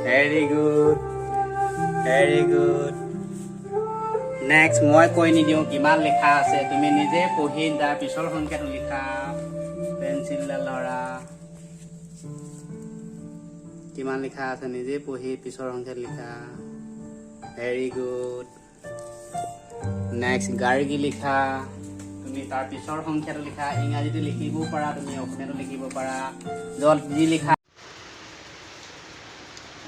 Very good. Very good. Next, মই কৈ নিদিওঁ কিমান লিখা আছে তুমি নিজে পঢ়ি তাৰ পিছৰ সংখ্যাটো লিখা পেঞ্চিলডাল ধৰা কিমান লিখা আছে নিজে পঢ়ি পিছৰ সংখ্যাটো লিখা ভেৰি গুড নেক্সট গাৰ্গী লিখা তুমি তাৰ পিছৰ সংখ্যাটো লিখা ইংৰাজীটো লিখিব পাৰা তুমি অসমীয়াটো লিখিব পাৰা যত যি লিখা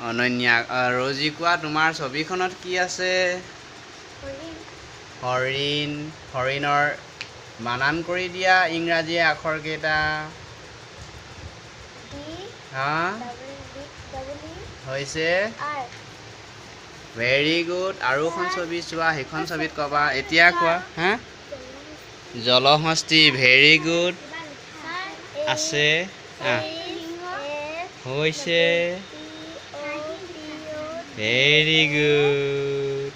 অনন্যা ৰজি কোৱা তোমাৰ ছবিখনত কি আছে হৰিণ হৰিণৰ বানান কৰি দিয়া ইংৰাজী আখৰ কেইটা হা হৈছে ভেৰি গুড আৰু এখন ছবি চোৱা সেইখন ছবিত ক'বা এতিয়া কোৱা হা জলহস্তি ভেৰি গুড আছে হৈছে ভেৰি গুড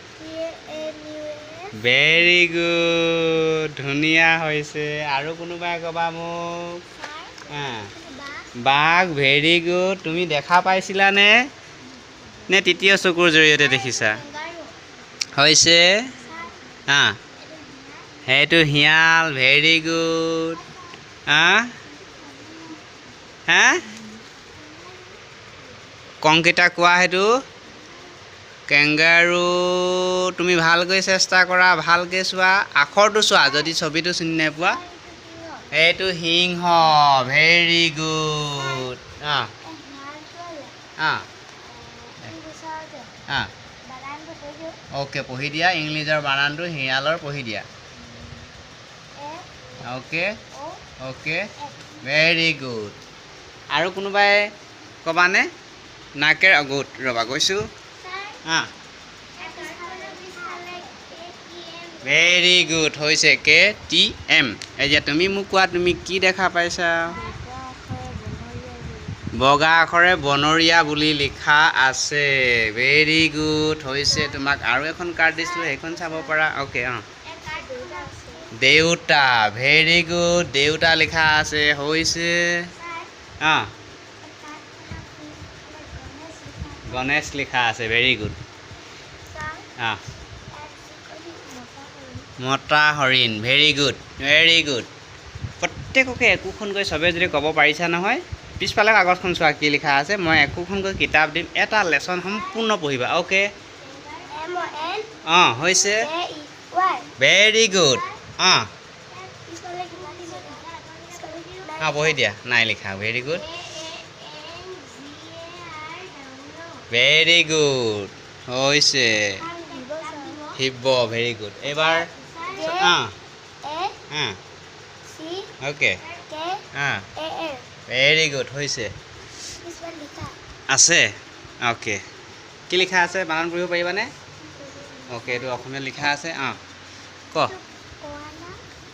ভেৰি গুড ধুনীয়া হৈছে আৰু কোনোবাই ক'বা মোক বাঘ ভেৰি গুড তুমি দেখা পাইছিলানে নে তৃতীয় চকুৰ জৰিয়তে দেখিছা হৈছে সেইটো শিয়াল ভেৰি গুড হা কংকিতা কোৱা সেইটো কেংগাৰু তুমি ভালকৈ চেষ্টা কৰা ভালকৈ চোৱা আখৰটো চোৱা যদি ছবিটো চিনি নোপোৱা এইটো সিংহ ভেৰি গুড অ'কে পঢ়ি দিয়া ইংলিছৰ বানানটো শিয়ালৰ পঢ়ি দিয়া অ'কে অ'কে ভেৰি গুড আৰু কোনোবাই ক'বানে নাকেৰ গুড ৰ'বা কৈছোঁ ভেৰি গুড হৈছে KTM এতিয়া তুমি মোক কোৱা তুমি কি দেখা পাইছা বগা আখৰে বনৰীয়া বুলি লিখা আছে ভেৰি গুড হৈছে তোমাক আৰু এখন কাৰ্ড দিছিলোঁ সেইখন চাব পাৰা অ'কে দেউতা ভেৰি গুড দেউতা লিখা আছে হৈছে গণেশ লিখা আছে ভেৰি গুড মতা হৰিণ ভেৰি গুড প্ৰত্যেককে একোখনকৈ চবে যদি ক'ব পাৰিছা নহয় পিছফালে কাগজখন চোৱা কি লিখা আছে মই একোখনকৈ কিতাপ দিম এটা লেচন সম্পূৰ্ণ পঢ়িবা অ'কে হৈছে ভেৰি গুড পঢ়ি দিয়া নাই লিখা ভেৰি গুড ভেৰি গুড হৈছে শিৱ ভেৰি গুড এইবাৰ অ'কে ভেৰি গুড হৈছে আছে অ'কে কি লিখা আছে বানান পঢ়িব পাৰিবানে অ'কে এইটো অসমীয়াত লিখা আছে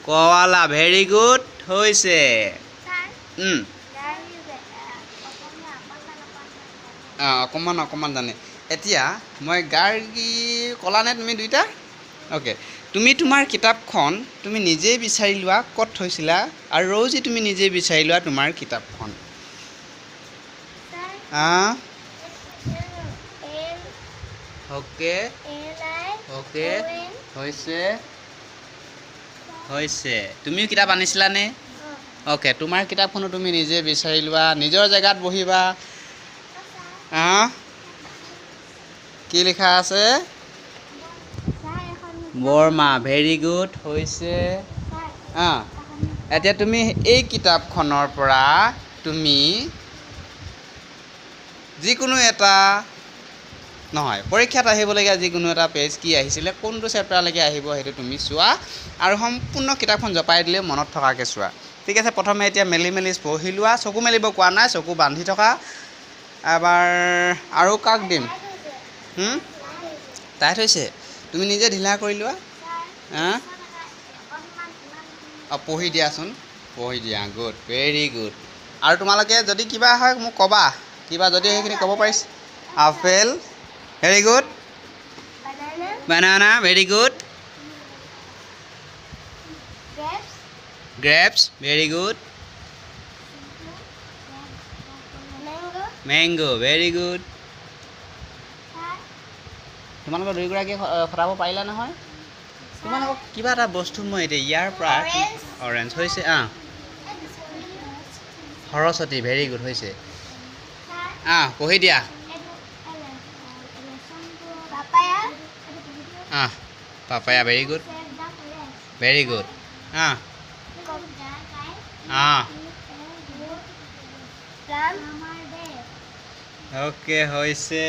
কোৱালা ভেৰি গুড হৈছে অকণমান জানে এতিয়া মই গাৰ্গী ক'লানে তুমি দুইটা অ'কে তুমি তোমাৰ কিতাপখন তুমি নিজেই বিচাৰি লোৱা ক'ত থৈছিলা আৰু ৰৌজি তুমি নিজেই বিচাৰি লোৱা তোমাৰ কিতাপখন অ'কে অ'কে হৈছে তুমিও কিতাপ আনিছিলানে অ'কে তোমাৰ কিতাপখনো তুমি নিজে বিচাৰি লোৱা নিজৰ জেগাত বহিবা কি লিখা আছে বৰ্মা ভেৰি গুড হৈছে এতিয়া তুমি এই কিতাপখনৰ পৰা তুমি যিকোনো এটা নহয় পৰীক্ষাত আহিবলগীয়া যিকোনো এটা পেজ কি আহিছিলে কোনটো চেপ্টাৰলৈকে আহিব সেইটো তুমি চোৱা আৰু সম্পূৰ্ণ কিতাপখন জপাই দিলে মনত থকাকৈ চোৱা ঠিক আছে প্ৰথমে এতিয়া মেলি পঢ়ি লোৱা চকু মেলিব কোৱা নাই চকু বান্ধি থকা এবাৰ আৰু কাক দিম টাইট হৈছে তুমি নিজে ঢিলা কৰি লোৱা পঢ়ি দিয়াচোন পঢ়ি দিয়া গুড ভেৰি গুড আৰু তোমালোকে যদি কিবা হয় মোক ক'বা কিবা যদি সেইখিনি ক'ব পাৰিছে apple very good banana very good grapes very good mango very good তোমালোকৰ দুয়োগৰাকীয়ে খটাব পাৰিলা নহয় তোমালোকক কিবা এটা বস্তু মই এতিয়া ইয়াৰ পৰা অৰেঞ্জ হৈছে সৰস্বতী ভেৰি গুড হৈছে পঢ়ি দিয়া পাপায়া ভেৰি গুড অ'কে হৈছে